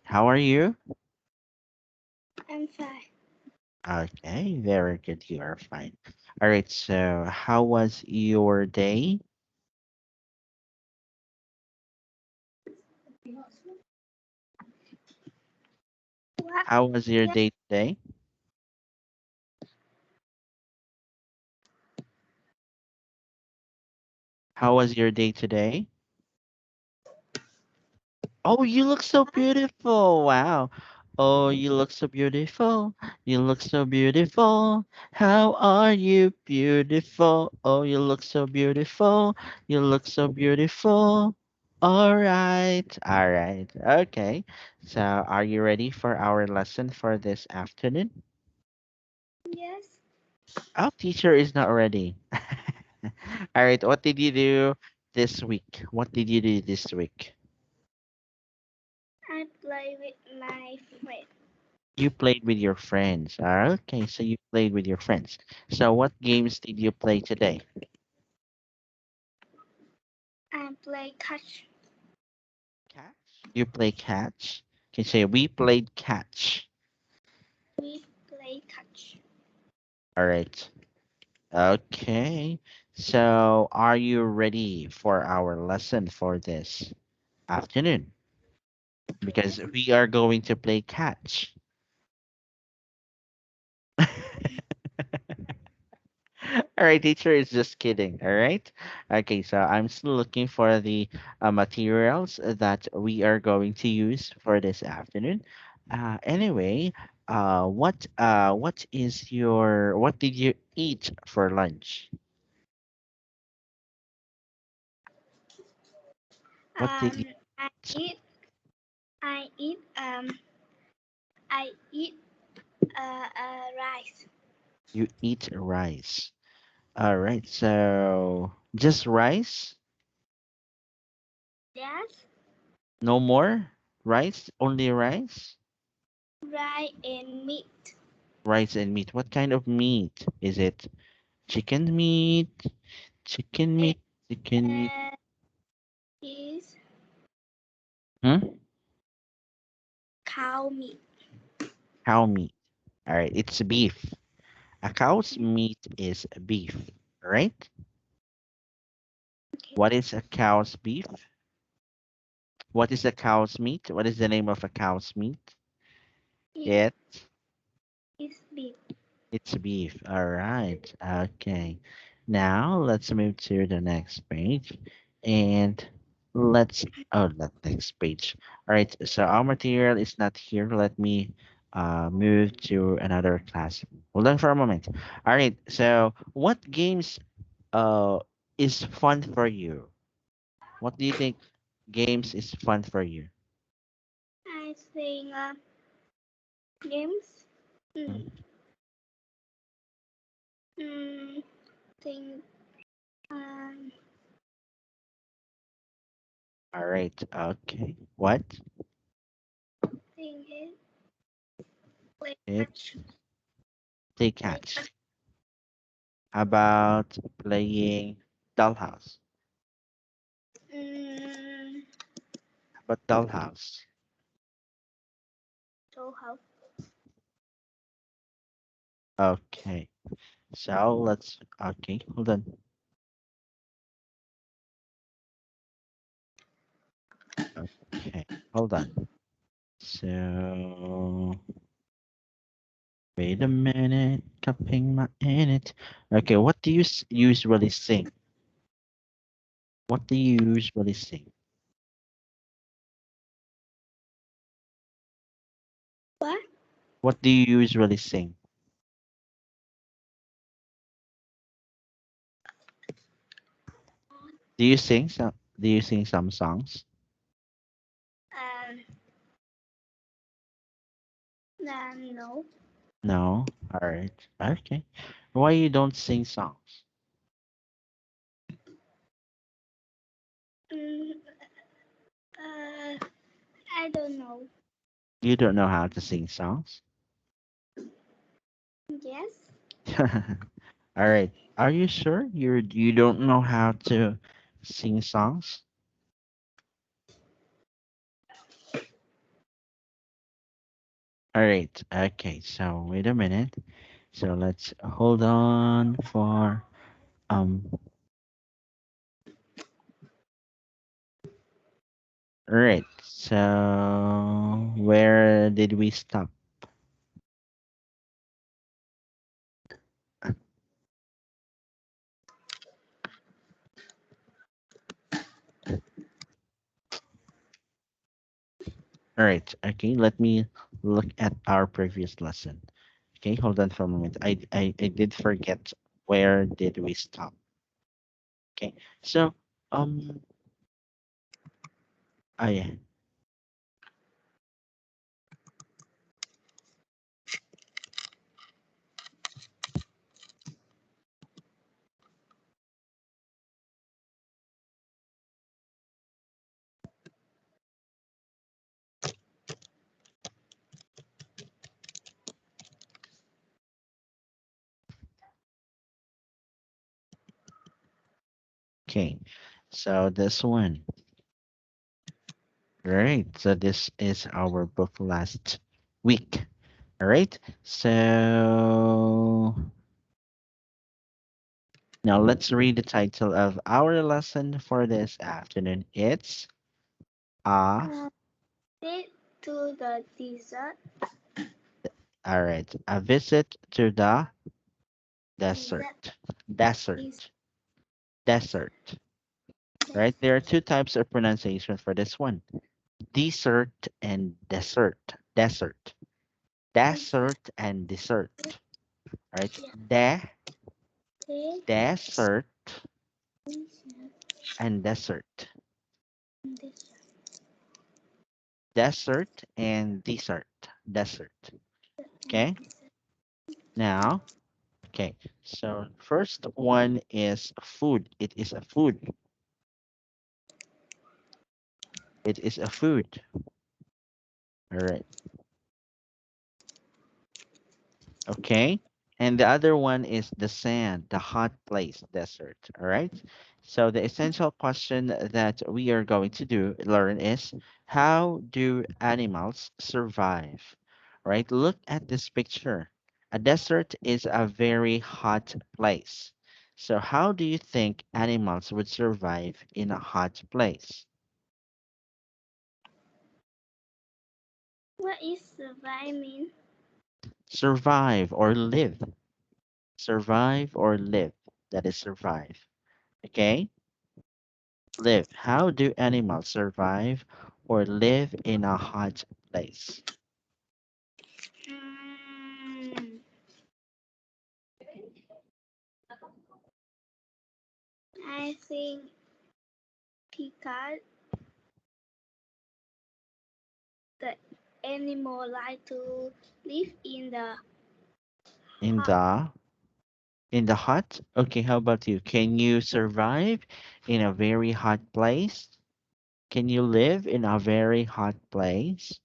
How are you? I'm fine. Okay, very good. You are fine. All right. So, how was your day? What? How was your Yes, day today? How was your day today? Oh, you look so beautiful. Wow. Oh, you look so beautiful. You look so beautiful. How are you beautiful? Oh, you look so beautiful. You look so beautiful. All right. All right. Okay. So, are you ready for our lesson for this afternoon? yes. Our teacher is not ready. All right. What did you do this week? What did you do this week? I play with my friend. You played with your friends. Okay, so you played with your friends. So what games did you play today? I play catch. Catch. You play catch. Can say we played catch. We play catch. All right. Okay. So are you ready for our lesson for this afternoon? Because Yes. we are going to play catch. All right, teacher is just kidding. All right. Okay, so I'm still looking for the materials that we are going to use for this afternoon. Anyway, what did you eat for lunch? What did you Um, I eat. I eat. I eat. Rice. you eat rice? All right, so just rice, Yes. no more rice, only rice, Rice and meat. rice and meat. What kind of meat is it? Chicken meat, chicken It meat, chicken meat. uh, is Hmm? cow meat. Cow meat. All right, it's beef. A cow's meat is beef, right? Okay. What is a cow's beef? What is a cow's meat? What is the name of a cow's meat? It It, is beef. it's beef. All right. Okay. Now let's move to the next page, and let's the next page. All right. So our material is not here. Let me move to another class. Hold on for a moment. All right. So what games uh is fun for you? What do you think games is fun for you? I think games. Mm, Mhm. mm, think um All right. Okay. What? think it play If catch. they Play catch. catch. How about playing dollhouse? Mm, How about dollhouse? so how? Okay. So let's. Okay. Hold on. Okay. Hold on. So wait a minute. Cupping my in it. Okay. What do you usually sing? What do you usually sing? What? What do you usually sing? Do you sing some? Do you sing some songs? Um, no. No. All right. Okay. Why you don't sing songs? Mm, uh, I don't know. You don't know how to sing songs? Yes. All right. Are you sure you don't know how to sing songs? All right. Okay. So wait a minute. So let's hold on for um. All right. So where did we stop? All right. Okay. Let me look at our previous lesson. Okay. Hold on for a moment. I did forget where did we stop. Okay. So um. Oh yeah. Okay. So this one. Right. So this is our book last week. All right. So now let's read the title of our lesson for this afternoon. It's a Uh, Did to the desert. all right. A visit to the Desert desert. is Desert. Desert. Right. There are two types of pronunciation for this one. Desert and desert. Desert. desert. Desert and dessert. All right. Yeah. Desert Desert. and desert. Desert. Desert and dessert. Desert. Okay. Now, okay. So first one is food. It is a food. It is a food. All right. Okay. And the other one is the sand, the hot place, desert. All right. So the essential question that we are going to learn is how do animals survive? All right. Look at this picture. A desert is a very hot place. So how do you think animals would survive in a hot place? What is survive mean? Survive or live. Survive or live. That is survive. Okay. Live. How do animals survive or live in a hot place? Mm, I think because the animal like to live in the In hot. the hot? Okay, how about you? Can you survive in a very hot place? Can you live in a very hot place?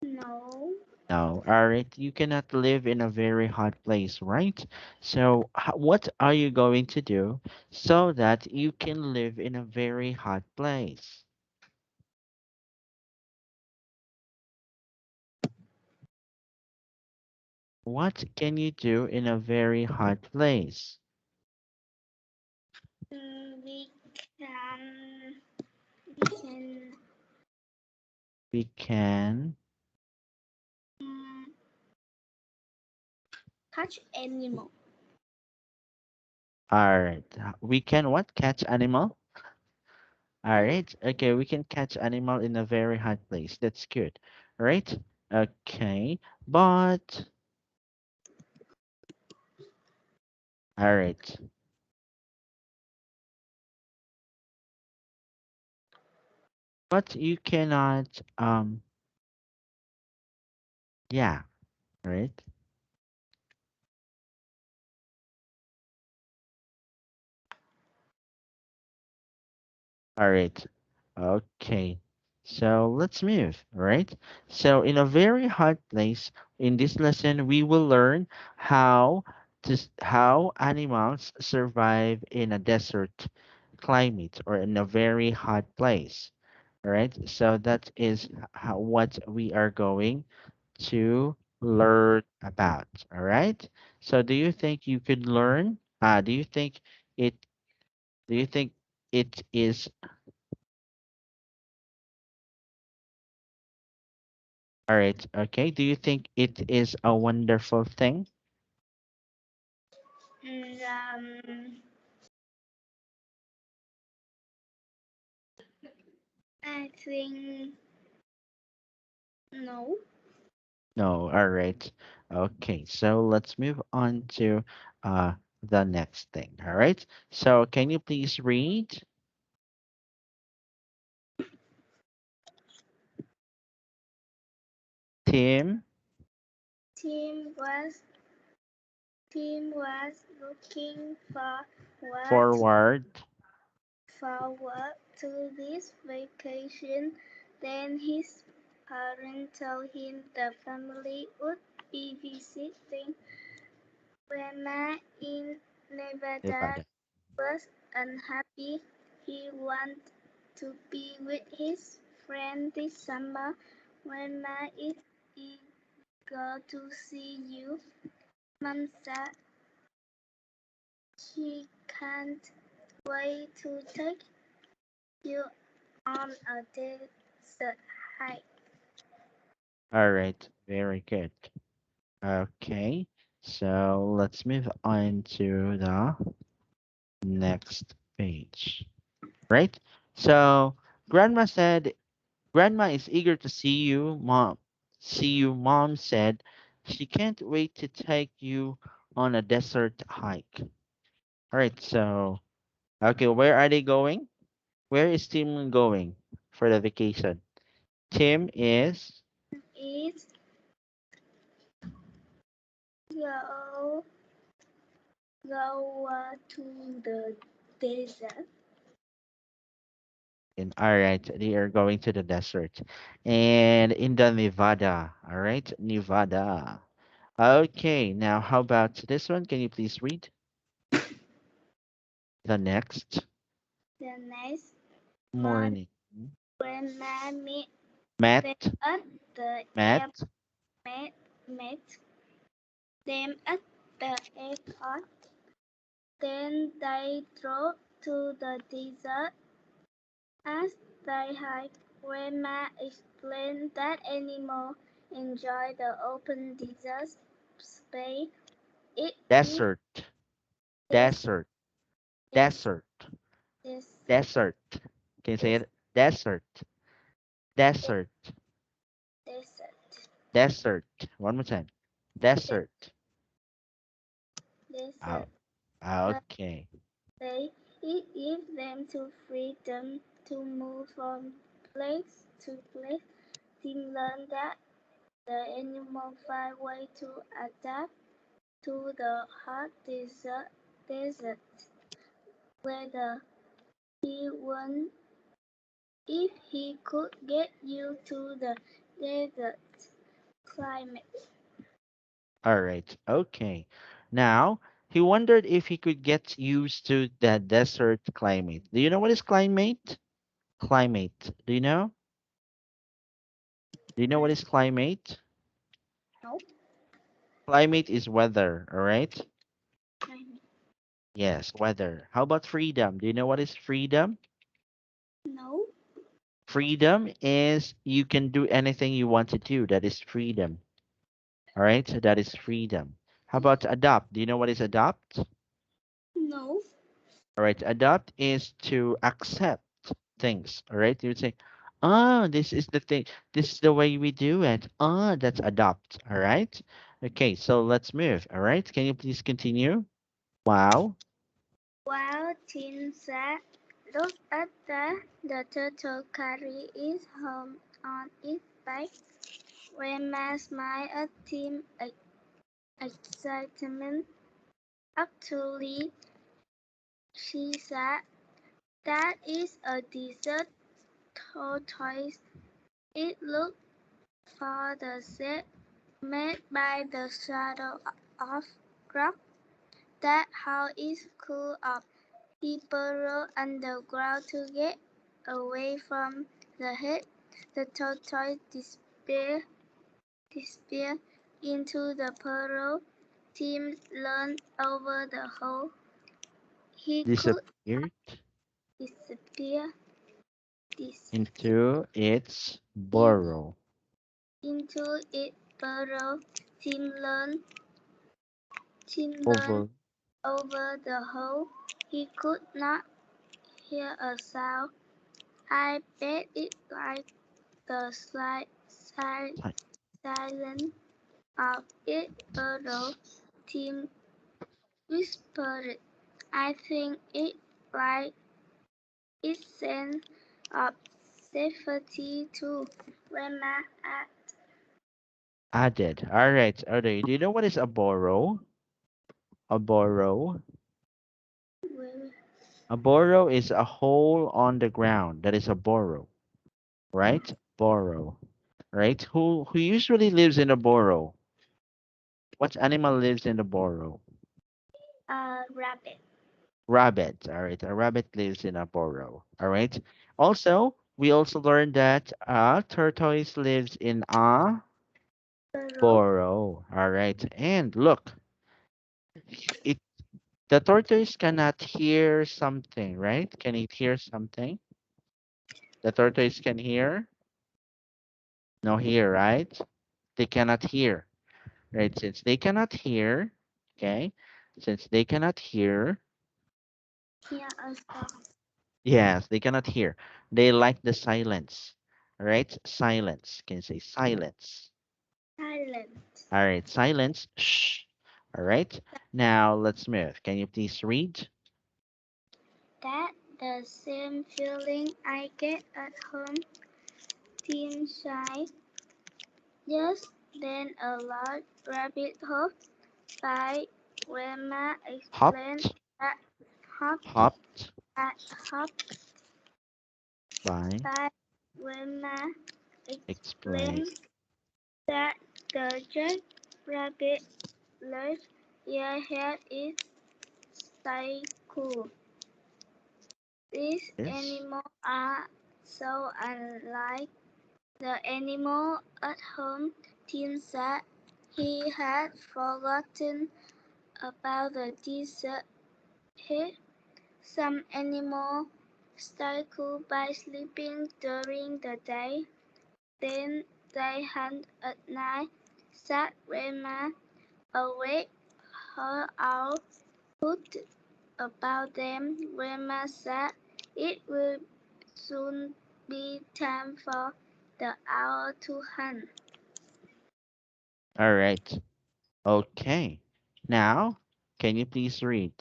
No. No. All right, you cannot live in a very hot place, right? So, what are you going to do so that you can live in a very hot place? What can you do in a very hot place? We can we can We can, mm, catch animal. all right, we can what? Catch animal? All right, okay, we can catch animal in a very hot place. That's good. All right, okay, but, all right, but you cannot, yeah, right, all right, okay. So let's move, all right? So in a very hot place, in this lesson, we will learn how how animals survive in a desert climate or in a very hot place. All right. So that is how what we are going to learn about. All right. So do you think you could learn? It? Do you think it is? All right. Okay. Do you think it is a wonderful thing? Mm, I think no. No. All right. Okay. So let's move on to uh the next thing. All right. So can you please read Tim Tim was Tim was looking forward forward to this vacation. Then his parents told him the family would be visiting Grandma in Nevada. Nevada? Was unhappy. He wanted to be with his friend this summer. Grandma is eager to see you. Mom said she can't wait to take you on a desert hike. All right. Very good. Okay. So let's move on to the next page. Right? So grandma said, Grandma is eager to see you, Mom. See you, Mom said. She can't wait to take you on a desert hike. All right. So, okay, where are they going? Where is Tim going for the vacation? Tim is Is go to the desert. in, all right, they are going to the desert and in the Nevada. All right, Nevada. Okay, now how about this one? Can you please read the next The next morning, morning? Grandma met them Matt, at the air Matt, met, met them at the airport. Then they drove to the desert. As they hiked, Grandma explained that animals enjoy the open desert space. It gives desert, des- desert, des- desert, desert, desert. Can you say des- it? Desert, desert, desert, desert. One more time. des- Desert. Oh, desert. But okay. they it gives them to freedom to move from place to place. Tim learned that the animals find ways to adapt to the hot desert weather. He wondered if he could get used to the desert climate. All right. Okay. Now, he wondered if he could get used to the desert climate. Do you know what is climate? Climate. Do you know? Do you know what is climate? No, Climate is weather, all right? climate. Yes, weather. How about freedom? Do you know what is freedom? No, Freedom is you can do anything you want to do. That is freedom. All right? So that is freedom. How about adopt? Do you know what is adopt? no, All right. Adopt is to accept things. All right. You would say, oh, this is the thing. This is the way we do it. Ah, that's adopt. All right. Okay. So let's move. All right. Can you please continue? Wow. while Tim sat, look at the turtle carry its home on its back. Grandma smiled at Tim's excitement. Actually, she said, that is a desert tortoise. It looked for the set made by the shadow of rock. That how it cool up. He burrowed underground to get away from the heat. The tortoise disappeared. disappear into the puddle. Tim leaned over the hole. He could Disappeared disappear dis- into its in, burrow. into its burrow. Tim leaned, Tim leaned Over. over the hole. He could not hear a sound. I bet it like the silence of its burrow. Tim whispered, I think it like its sense of safety too. Grandma Added. All right. Okay. Do you know what is a burrow? A burrow. will A burrow is a hole on the ground. That is a burrow, right? Burrow, right? Who usually lives in a burrow? What animal lives in the burrow? rabbit. Rabbit. All right. A rabbit lives in a burrow. All right. Also, we also learned that a tortoise lives in a Burrow. burrow. All right. And look, it the tortoise cannot hear something, right? Can it hear something? The tortoise can hear? No hear, right? They cannot hear, right? Since they cannot hear, okay? Since they cannot hear, Hear a sound. yes, they cannot hear. They like the silence, right? Silence. Can you say silence? Silent. All right, silence. Shh. All right. Now let's move. Can you please read? That the same feeling I get at home. Tim sighed. Just then a large rabbit hopped by. Grandma explained Hopped, that hopped hopped at hopped by, by. Grandma explain. explained that the jackrabbit lives here had is stay cool. These Yes. animals are so unlike the animal at home. Tim said he had forgotten about the desert heat. Some animals stay cool by sleeping during the day, then they hunt at night. Said Grandma, awake her out. Put about them. Grandma said it will soon be time for the owl to hunt. All right. Okay. Now, can you please read?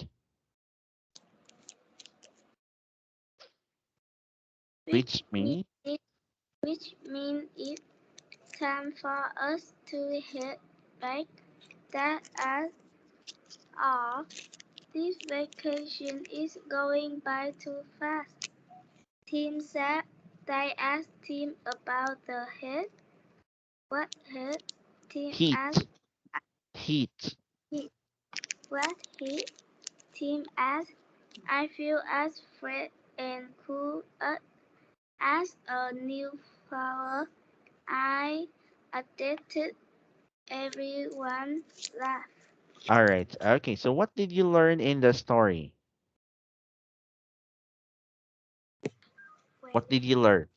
Which Which means means it, which means it's time for us to head back. That as all, this vacation is going by too fast. Tim said they asked Tim about the head. What head? Tim asked. heat, heat. He, what head? Tim asked. I feel as fresh and cool as a new flower. I adapted. Everyone laughed. All right. Okay. So what did you learn in the story? What did you learn?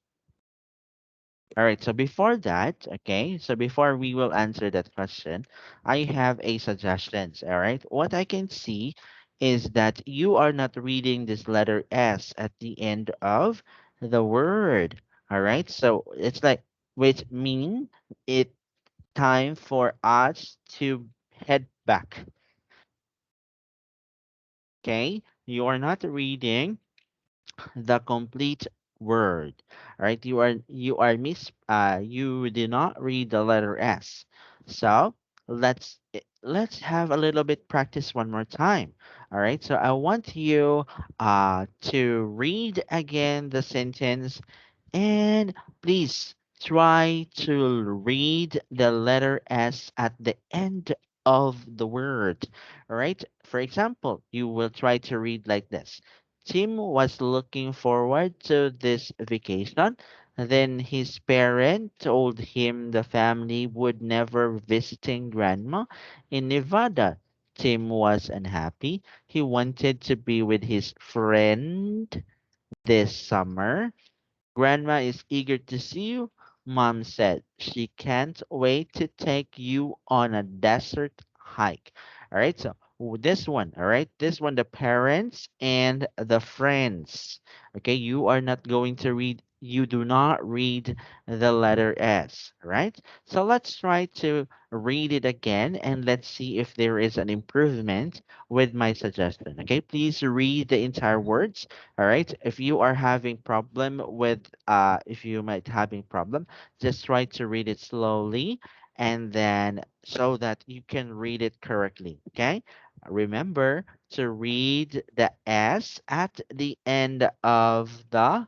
All right. So before that, okay. So before we will answer that question, I have a suggestions. All right. What I can see is that you are not reading this letter S at the end of the word. All right. So it's like, which mean it time for us to head back. Okay. You are not reading the complete word. All right, you did not read the letter S. So let's have a little bit practice one more time. All right, so I want you to read again the sentence, and please try to read the letter S at the end of the word. All right. For example, you will try to read like this. Tim was looking forward to this vacation. Then his parent told him the family would never visiting grandma in Nevada. Tim was unhappy. He wanted to be with his friend this summer. Grandma is eager to see you, Mom said. She can't wait to take you on a desert hike. All right, so this one, all right, this one, the parents and the friends. Okay, you are not going to read, you do not read the letter S, right? So let's try to read it again and let's see if there is an improvement with my suggestion. Okay, please read the entire words. All right, if you are having problem with if you might having problem, just try to read it slowly and then so that you can read it correctly. Okay, remember to read the S at the end of the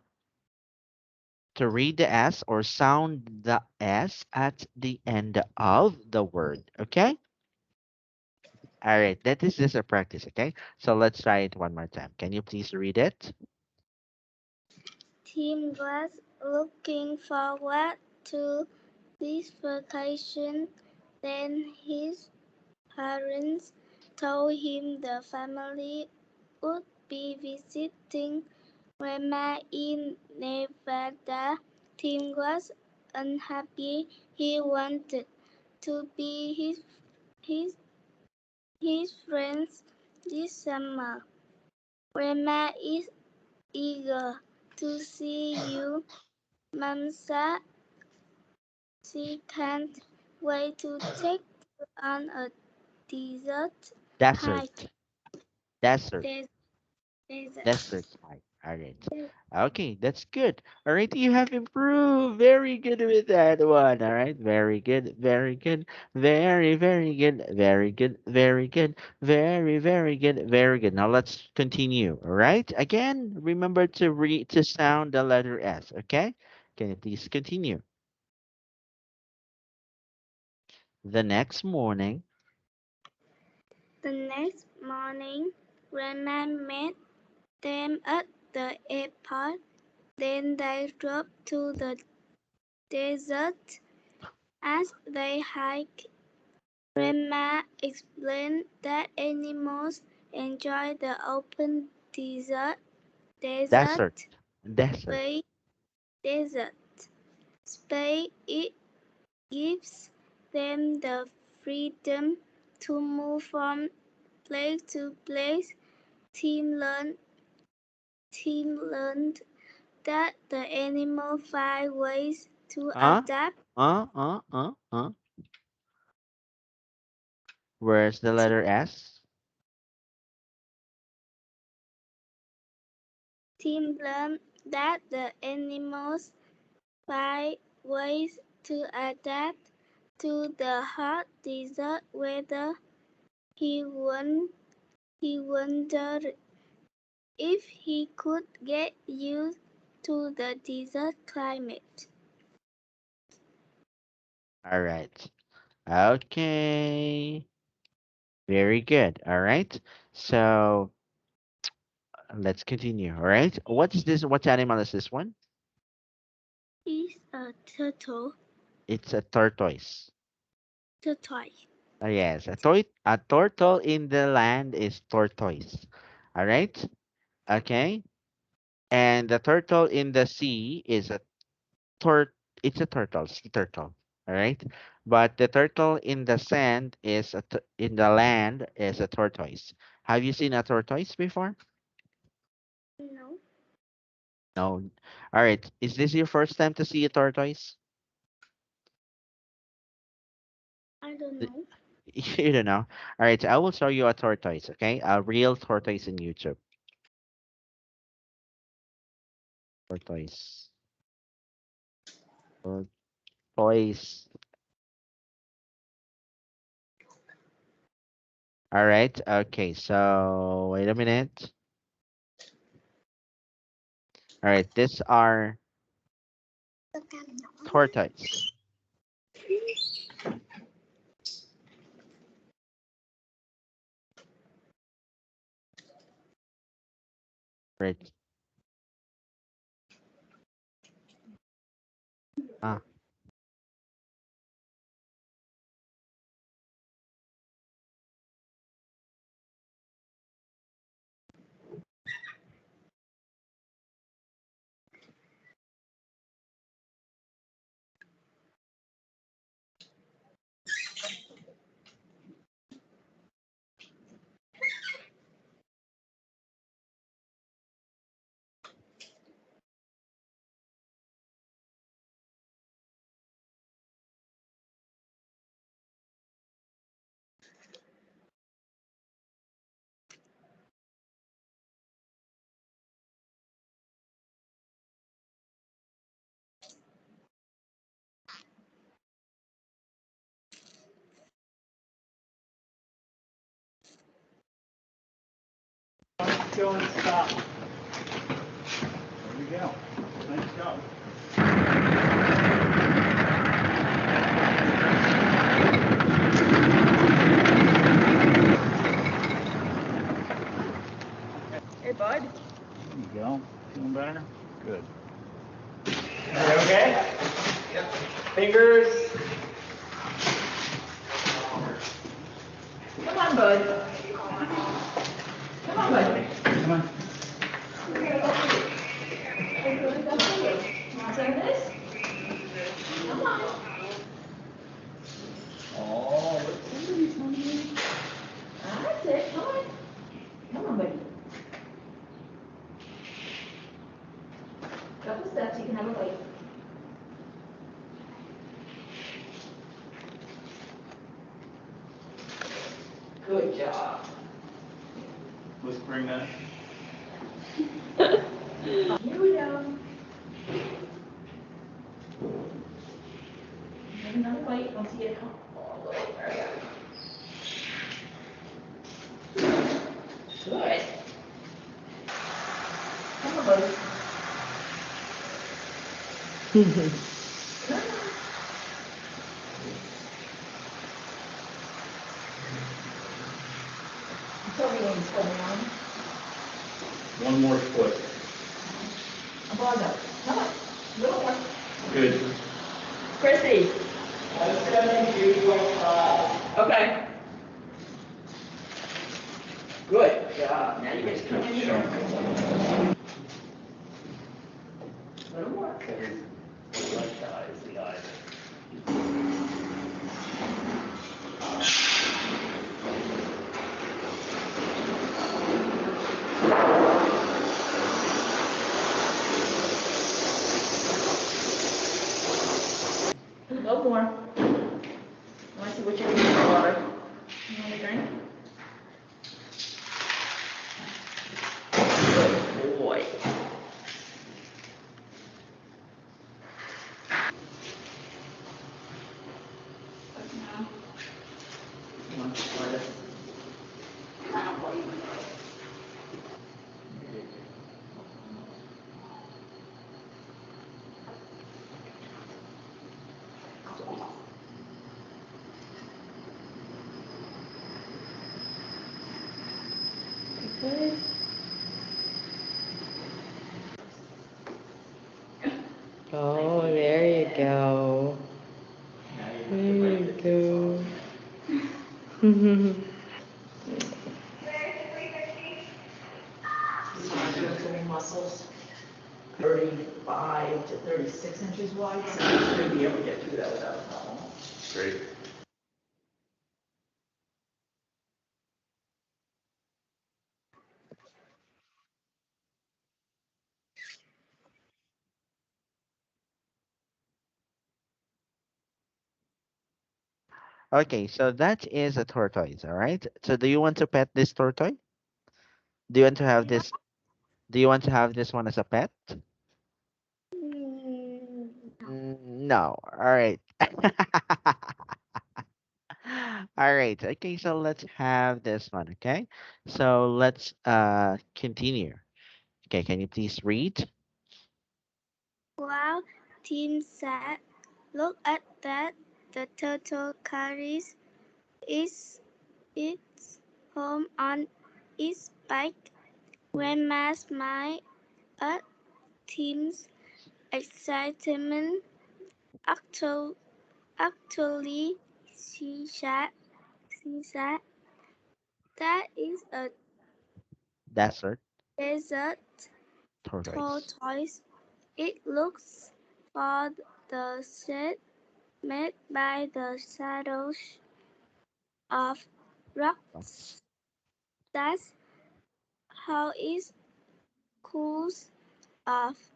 to read the S or sound the S at the end of the word. Okay, all right, that is just a practice. Okay, so let's try it one more time. Can you please read it? Tim was looking forward to this vacation. Then his parents told him the family would be visiting grandma in Nevada. Tim was unhappy. He wanted to be his friends this summer. Grandma is eager to see you, Mom said. She can't wait to take you on a desert hike. Desert, desert. Des- Desert. Desert type. All right. Okay, that's good. All right, you have improved. Very good with that one. All right, very good, very good, very, very good, very good, very good, very, very good, very good. Now let's continue. All right. Again, remember to read to sound the letter S. Okay. Can you please continue? The next morning, The next morning, Grandma met them at the airport. Then they drove to the desert. As they hiked, Grandma explained that animals enjoy the open desert, desert desert. space. Desert space. It gives them the freedom to move from place to place. Tim learned, Tim learned that the animals find ways to Uh, adapt. uh, uh, uh, uh. Where's the Ti- letter S? Tim learned that the animals find ways to adapt to the hot desert weather. He, won- he wondered if he could get used to the desert climate. All right. Okay. Very good. All right. So let's continue. All right. What is this? What animal is this one? Is a turtle. It's a tortoise. Tortoise. Yes, a turtle in the land is tortoise. All right. Okay. And the turtle in the sea is a tort. It's a turtle. Sea turtle. All right. But the turtle in the sand is in the land is a tortoise. Have you seen a tortoise before? No, No. All right. Is this your first time to see a tortoise? I don't Th- know. You don't know. All right. I will show you a tortoise. Okay, a real tortoise in YouTube. Tortoise. Tortoise. All right. Okay. So wait a minute. All right. These are tortoise. Right. Ah, Go and stop. There we go. Nice job. Hey, bud. There you go. Feeling better? Good. Okay? Yep. Fingers. Come on, bud. Come on, bud. Come on. Hey, good. Go for you. Want some of this? Come on. Oh, look, somebody's hungry. That's it. Come on. Come on, buddy. Couple steps. You can have a bite. Good job. Whispering that. Here we go. Have another bite once you get home. All the way. There we go. Good. Come on, buddy. Come on. Tell me when it's coming on. One more foot. A ball up. Come on. Little one. Good. Chrissy. 172.5. Okay. Good job. Now you get to come in here. A little more. Left eye is the eye. A little more. I want to see what you're doing for water. You want a drink? Good boy. Come on, slide it. Good. Oh, there you go. Now you There have to break you the tips off. go. Mhm. These are gentle muscles, 35 to 36 inches wide, so you should be able to get through that without a problem. Great. okay. So that is a tortoise. All right. So do you want to pet this tortoise? Do you want to have this? Do you want to have this one as a pet? No. No. All right. All right. Okay. So let's have this one. Okay. So let's continue. Okay. Can you please read? Wow, Tim said. Look at that. The turtle carries its home on its back. Grandma smiled at Tim's excitement. Actual, actually, she said, that is a Desert desert tortoise. tortoise. It looks for the shade made by the shadows of Rocks. rocks. That's how it cools off.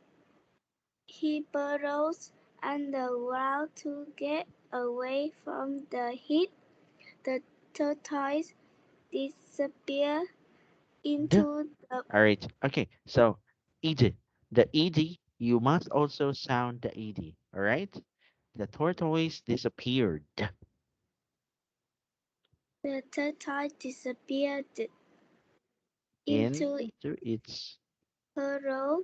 He burrows underground to get away from the heat. The tortoise disappears D. into the All right. Okay. So ed. The ed. You must also sound the ed. All right. The tortoise disappeared the tortoise disappeared into into its. burrow.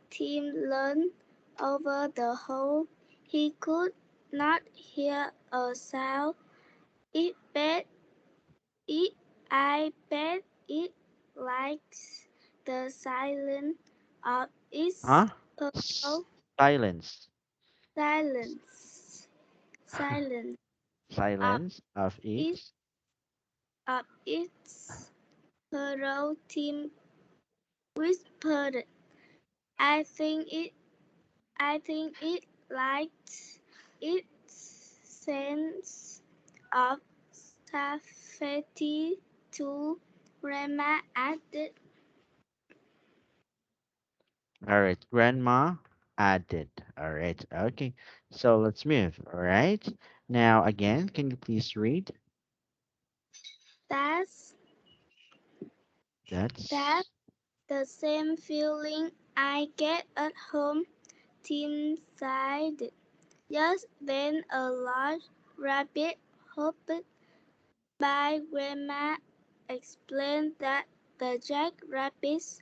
Tim leaned over the hole. He could not hear a sound. It bet it I bet it likes the silence of its Huh? burrow. Silence. Silence. Silence of Silence of it its. of its burrow. Tim whispered. I think it I think it liked its sense of safety to Grandma added. All right. Grandma added. All right. Okay. So let's move. All right. Now again, can you please read? That's that That's. the same feeling I get at home, Tim sighed. Just then a large rabbit hopped by. Grandma explained that the jackrabbit's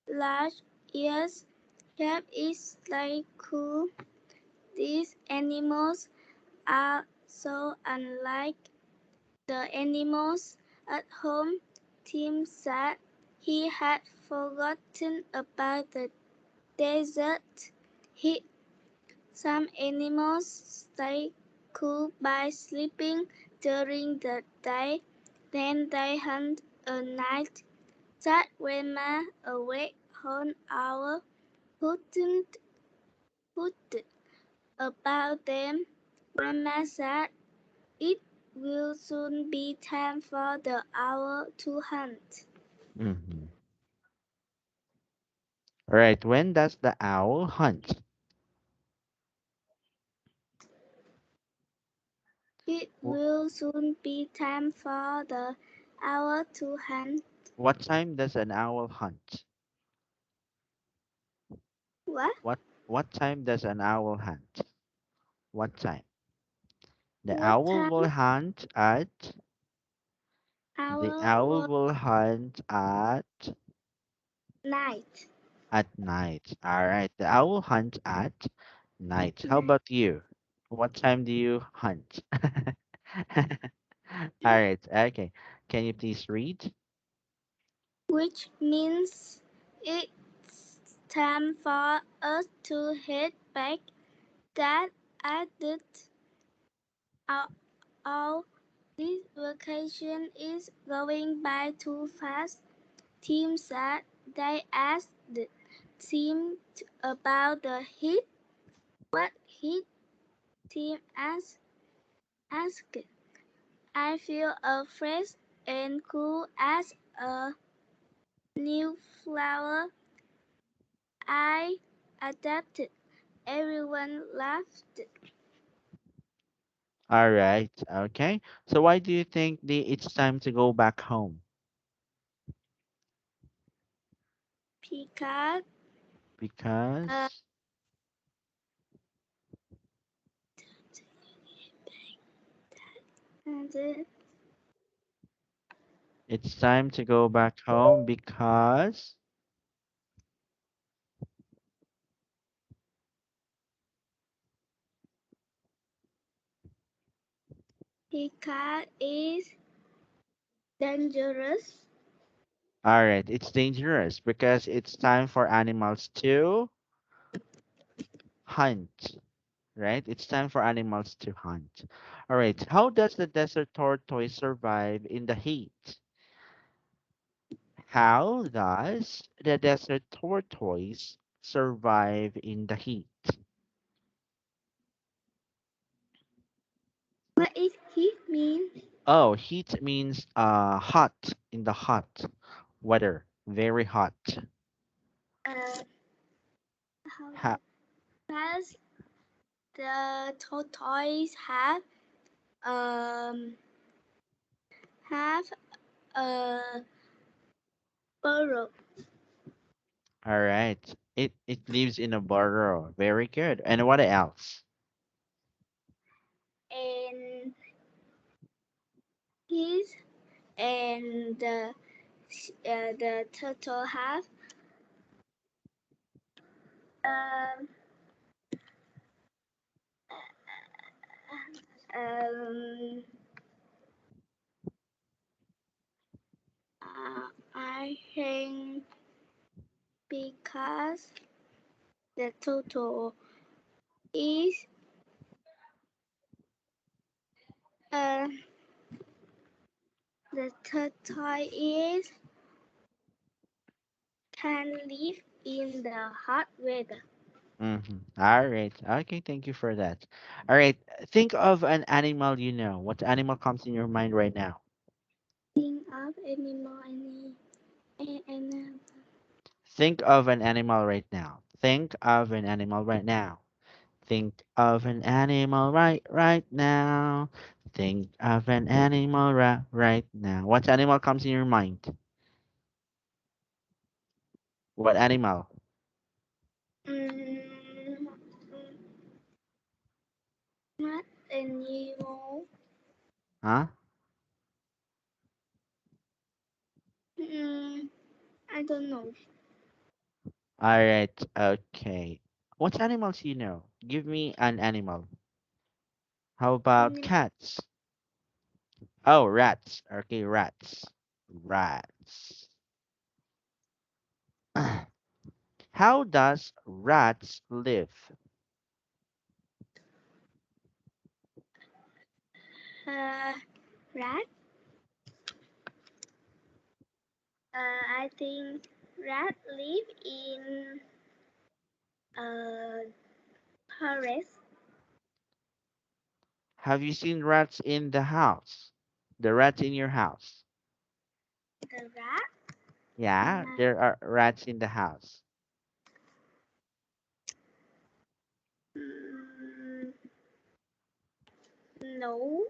large ears help it stay cool. These animals are so unlike the animals at home. Tim said he had forgotten about the desert heat. Some animals stay cool by sleeping during the day, then they hunt at night. That Grandma awake on our wouldn't put about them. Grandma said it will soon be time for the owl to hunt. Mhm. All right. When does the owl hunt? It Wh- will soon be time for the owl to hunt. What time does an owl hunt? What? What time does an owl hunt? What time? The What owl will time hunt at. The owl owl was will hunt night? night. All right. The owl hunt at night. How Night. about you? What time do you hunt? All right. Okay. Can you please read? Which means it's time for us to head back. Dad added, our, our this vacation is going by too fast. Tim said they asked Tim about the heat. What heat? Tim asked. I feel as fresh and cool as a new flower. I adapted. Everyone laughed All right. Okay. So why do you think it's time to go back home? because uh, Because and it's time to go back home because. because is dangerous. All right. It's dangerous because it's time for animals to hunt, right? It's time for animals to hunt. All right. How does the desert tortoise survive in the heat? How does the desert tortoise survive in the heat? What is heat mean? Oh, heat means hot in the hot weather, very hot. Uh, how Ha- does the tortoise um have a burrow all right. It lives in a burrow. Very good. And what else? and his and the turtle have um um I think because the turtle is uh the turtle is can live in the hot weather. All right. Okay, thank you for that. All right. Think of an animal you know. What animal comes in your mind right now? Think of animal and Think of an animal right now. Think of an animal right now. Think of an animal right now. Think of an animal right now. What animal comes in your mind? What animal? mm, not animal. Huh? Mm, I don't know. All right. Okay. What animals you know? Give me an animal. How about Animal. cats? Oh, rats. Okay, rats. Rats. How does rats live? Uh, rat. I think rat live in a forest. Have you seen rats in the house? The rats in your house? The rat. Yeah, Uh, there are rats in the house. mm, no.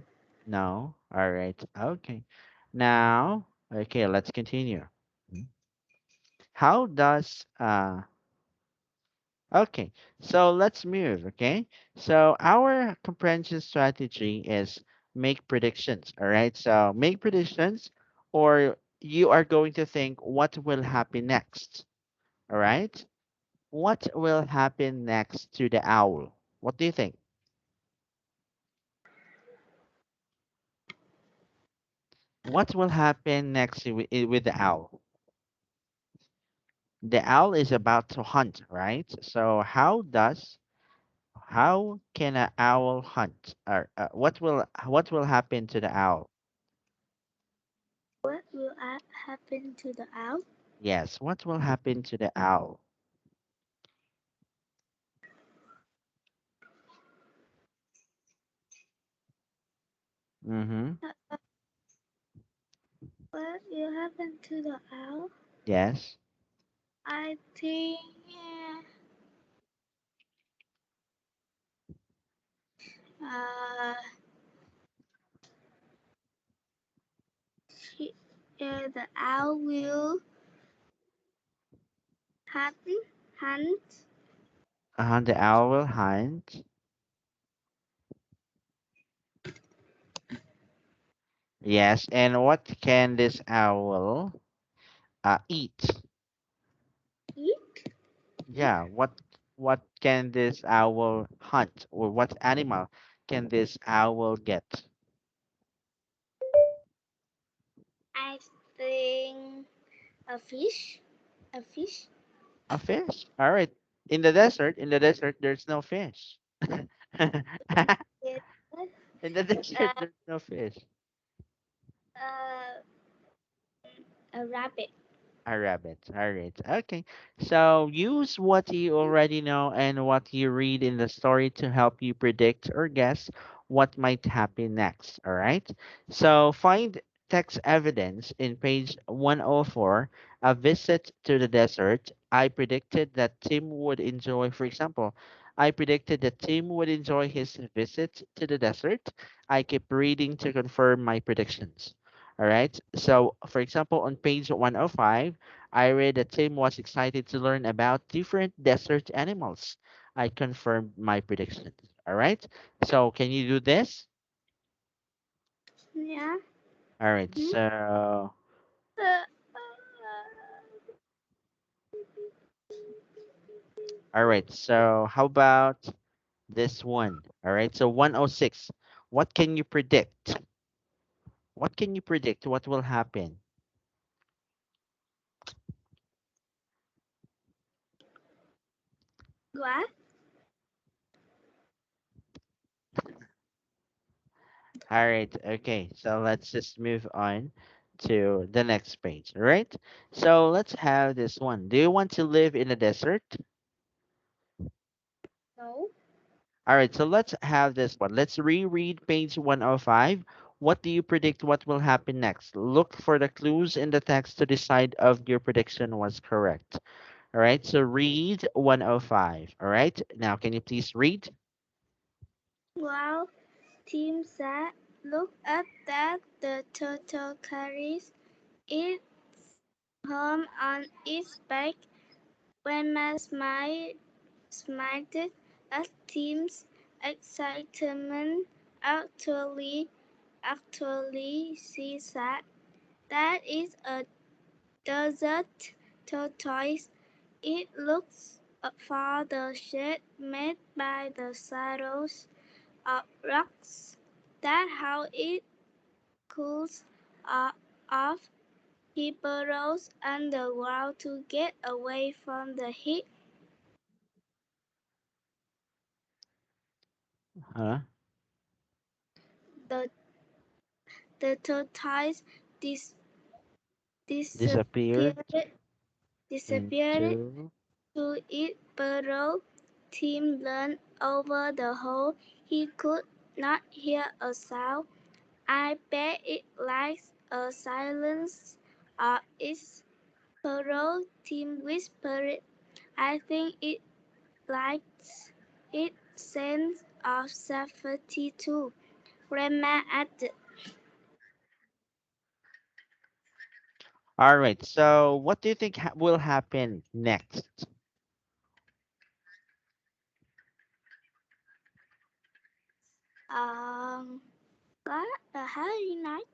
No? All right. Okay. Now, okay, let's continue. Hmm. How does okay, so let's move, okay? So our comprehension strategy is make predictions, all right? So make predictions or you are going to think what will happen next, all right? What will happen next to the owl? What do you think? What will happen next with the owl? The owl is about to hunt, right? So how can an owl hunt? Or what will happen to the owl? What will happen to the owl? Yes, what will happen to the owl? Mm-hmm. What will happen to the owl? Yes. I think uh, she, the owl will hunt, hunt The owl will hunt. Yes, and what can this owl eat? eat. Yeah, what can this owl hunt or what animal can this owl get? I think a fish. A fish. A fish. All right. In the desert, there's no fish. Yes. In the desert, Uh, there's no fish. uh, a rabbit. A rabbit. All right. Okay. So use what you already know and what you read in the story to help you predict or guess what might happen next. All right. So find text evidence in page 104. A visit to the desert. I predicted that Tim would enjoy, for example, I predicted that Tim would enjoy his visit to the desert. I keep reading to confirm my predictions. All right. So, for example, on page 105, I read that Tim was excited to learn about different desert animals. I confirmed my predictions. All right. So, can you do this? Yeah. All right. Hmm? So, Uh, all right. So, how about this one? All right. So, 106. What can you predict? What can you predict? What will happen? what? All right. Okay. So, let's just move on to the next page. All right. So, let's have this one. Do you want to live in a desert? No. All right, so let's have this one. Let's reread page 105. What do you predict what will happen next? Look for the clues in the text to decide if your prediction was correct. All right, so read 105. All right, now can you please read? Well, Tim said, look at that. The turtle carries its home on its back. Grandma smiled at Tim's excitement. Actually, she said, that is a desert tortoise. It looks for the shade made by the shadows of rocks. That's how it cools off. He burrows underground to get away from the heat. Huh? The, the tortoise dis- Disappeared disappeared, disappeared into. to its burrow. Tim leaned over the hole. He could not hear a sound. I bet it likes a silence of its burrow, Tim whispered. I think it likes its sense of safety too. Grandma added, All right, so what do you think will happen next? um, got a hairy night.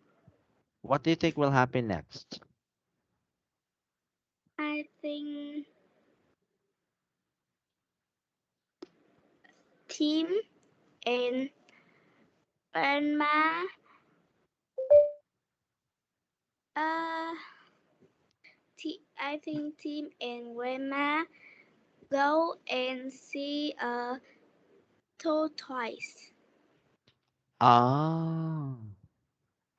What do you think will happen next? I think Tim and Grandma, uh, I think Tim and Grandma go and see a tortoise. Oh,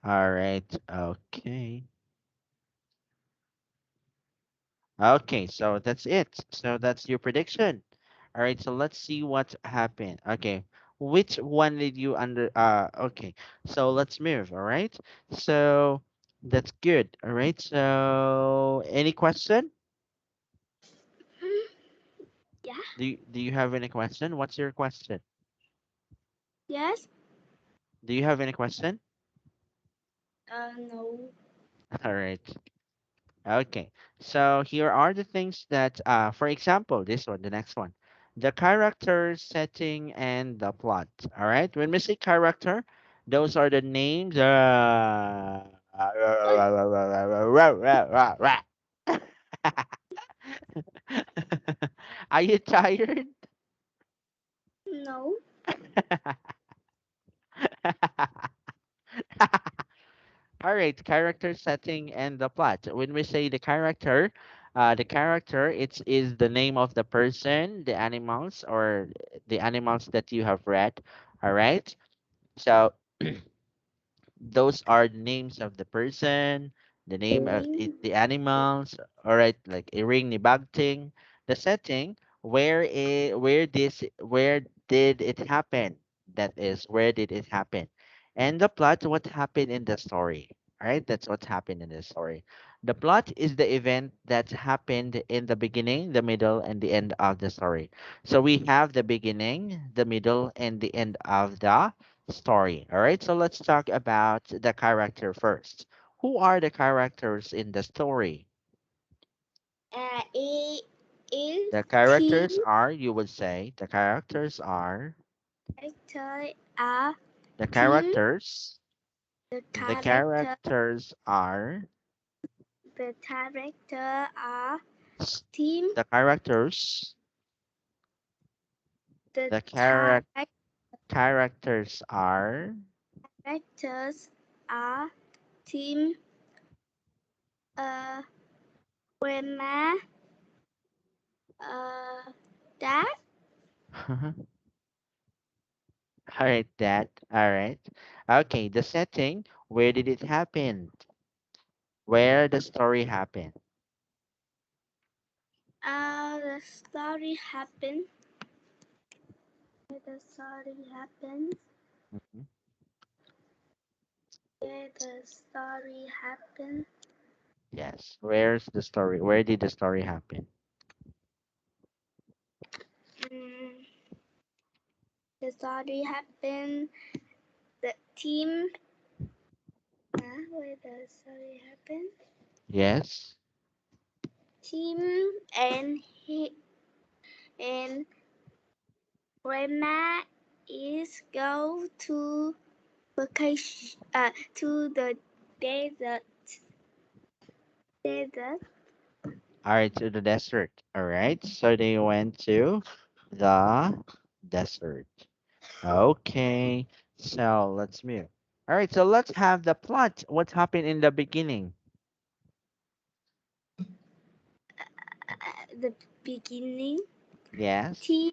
all right, okay. Okay, so that's it. So that's your prediction. All right, so let's see what happened. Okay, which one did you under okay. So let's move, all right? So that's good. All right. So any question? Yeah, Do you have any question? What's your question? yes, Do you have any question? no. All right. Okay. So here are the things that, for example, this one, the next one, the character, setting, and the plot. All right. When we say character, those are the names. Are you tired? No, All right, character setting and the plot. When we say the character, The character, it is the name of the person, the animals, or the animals that you have read. All right. So those are the names of the person, the name of it, Ring. the animals. All right, like iring ni bagting. The setting, where did it happen? That is, where did it happen? And the plot, what happened in the story. All right, that's what happened in the story. The plot is the event that happened in the beginning, the middle, and the end of the story. So we have the beginning, the middle, and the end of the story. All right, so let's talk about the character first. Who are the characters in the story? It is The team characters are, you would say, the characters are, character are the team. characters, The the character characters are, the character are s- team. the characters, The the characters are, characters are team. Uh, grandma. Dad. all right, that, all right. Okay, the setting, where did it happen? Where the story happened? The story happened. The story happens. Mhm. Where the story happened. Yes, where's the story? Where did the story happen? Mm, the story happened. The team. Where the story happened. Yes. Team and he and grandma is go to vacation. To the desert. Desert. All right, to the desert. All right. So they went to the desert. Okay. So let's move. All right. So let's have the plot. What happened in the beginning? The beginning. Yes. Team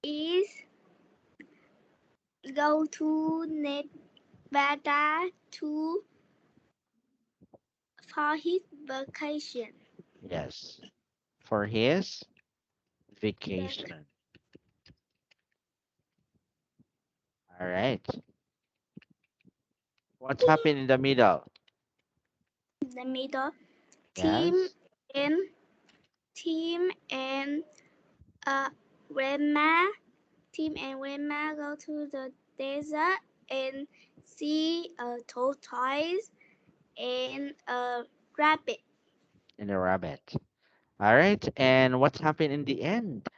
is go to Nevada to for his vacation. Yes. For his Vac- vacation. All right. What happened in the middle? the middle. Team Yes. and team and uh grandma. Team and grandma go to the desert and see tortoise and a rabbit. In the rabbit. All right. And what happened in the end?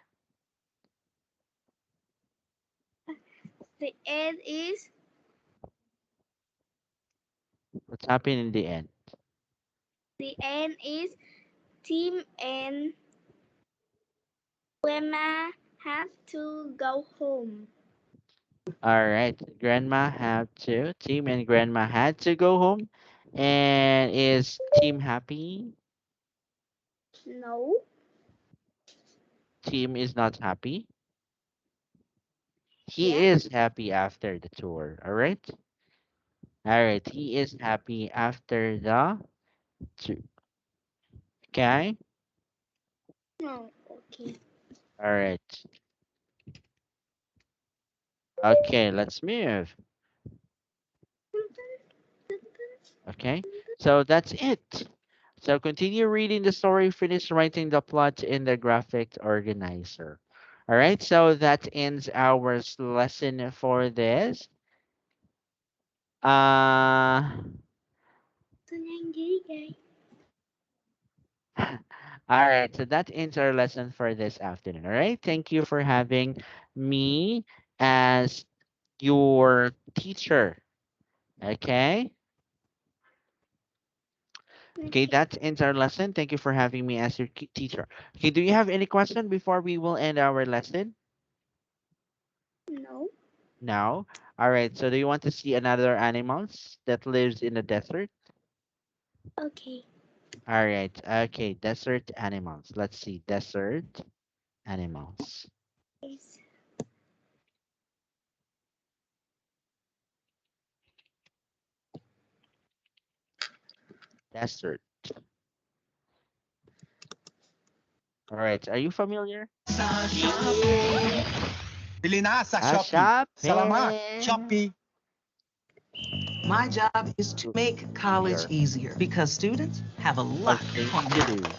The end is What happened in the end? the end is team and grandma have to go home. All right. Grandma had to. Team and grandma had to go home. And is team happy? No. Team is not happy. He Yeah. is happy after the tour. All right. All right. He is happy after the tour. Okay. No. Okay. All right. Okay. Let's move. Okay. So that's it. So continue reading the story, finish writing the plot in the graphic organizer. All right. So that ends our lesson for this. All right, so that ends our lesson for this afternoon. All right, thank you for having me as your teacher. Okay, okay, Okay. that ends our lesson. Thank you for having me as your teacher. Okay, do you have any question before we will end our lesson? No. No. All right, so do you want to see another animals that lives in the desert? Okay. All right. Okay. Desert animals. Let's see. Desert animals. Yes. Desert. All right. Are you familiar? Bili na sa Ah, Shopee. Salamat, shopping. Shopee. My job is to make college Here easier because students have a are lot of things to homework. do.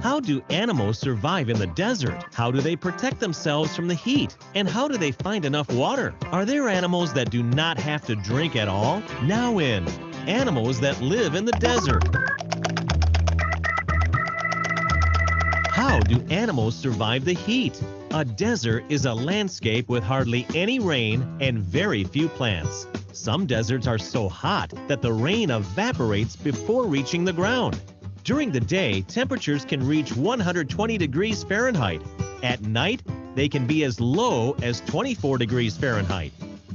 How do animals survive in the desert? How do they protect themselves from the heat? And how do they find enough water? Are there animals that do not have to drink at all? Now in Animals that live in the desert. How do animals survive the heat? A desert is a landscape with hardly any rain and very few plants. Some deserts are so hot that the rain evaporates before reaching the ground. During the day, temperatures can reach 120 degrees Fahrenheit. At night, they can be as low as 24 degrees Fahrenheit.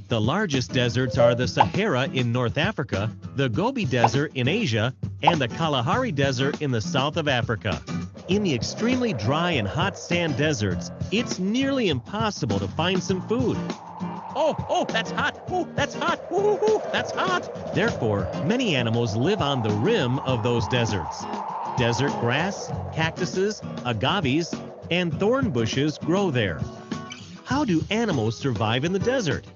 The largest deserts are the Sahara in North Africa, the Gobi Desert in Asia, and the Kalahari Desert in the south of Africa. In the extremely dry and hot sand deserts, it's nearly impossible to find some food. Oh, that's hot. Oh, that's hot. Ooh, that's hot. Therefore, many animals live on the rim of those deserts. Desert grass, cactuses, agaves, and thorn bushes grow there. How do animals survive in the desert?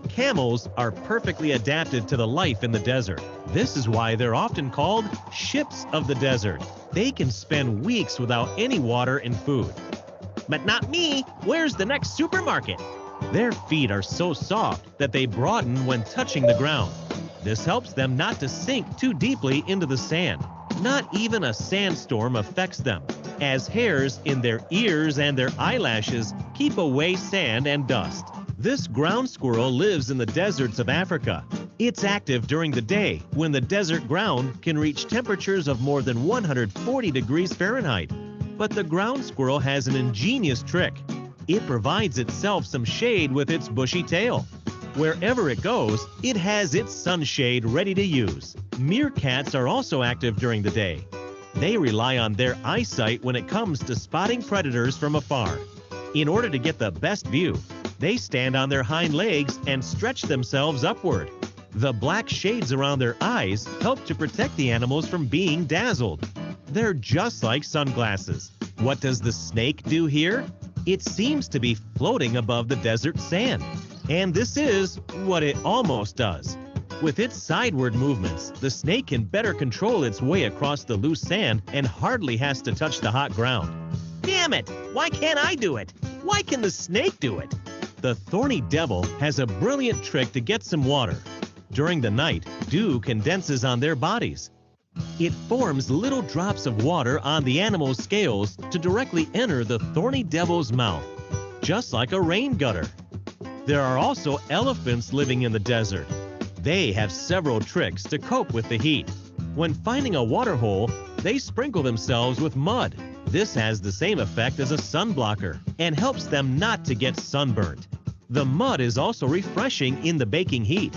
Camels are perfectly adapted to the life in the desert. This is why they're often called ships of the desert. They can spend weeks without any water and food. But not me. Where's the next supermarket? Their feet are so soft that they broaden when touching the ground. This helps them not to sink too deeply into the sand. Not even a sandstorm affects them, as hairs in their ears and their eyelashes keep away sand and dust. This ground squirrel lives in the deserts of Africa. It's active during the day when the desert ground can reach temperatures of more than 140 degrees Fahrenheit. But the ground squirrel has an ingenious trick. It provides itself some shade with its bushy tail. Wherever it goes, it has its sunshade ready to use. Meerkats are also active during the day. They rely on their eyesight when it comes to spotting predators from afar. In order to get the best view, they stand on their hind legs and stretch themselves upward. The black shades around their eyes help to protect the animals from being dazzled. They're just like sunglasses. What does the snake do here? It seems to be floating above the desert sand. And this is what it almost does. With its sideward movements, the snake can better control its way across the loose sand and hardly has to touch the hot ground. Damn it! Why can't I do it? Why can the snake do it? The thorny devil has a brilliant trick to get some water. During the night, dew condenses on their bodies. It forms little drops of water on the animal's scales to directly enter the thorny devil's mouth, just like a rain gutter. There are also elephants living in the desert. They have several tricks to cope with the heat. When finding a water hole, they sprinkle themselves with mud. This has the same effect as a sunblocker and helps them not to get sunburnt. The mud is also refreshing in the baking heat.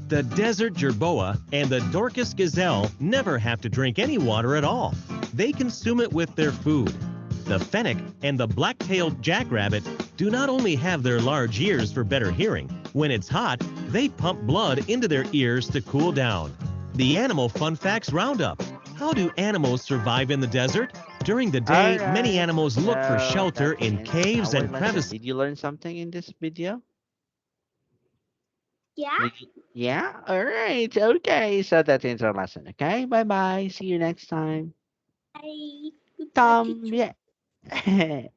The desert jerboa and the Dorcas gazelle never have to drink any water at all. They consume it with their food. The fennec and the black-tailed jackrabbit do not only have their large ears for better hearing. When it's hot, they pump blood into their ears to cool down. The Animal Fun Facts Roundup. How do animals survive in the desert? During the All day, many right. animals look for So shelter that in ends caves our and lesson. crevices. Did you learn something in this video? Yeah. Yeah. All right. Okay. So that ends our lesson. Okay. Bye bye. See you next time. I goodbye, Tom. teacher. Yeah.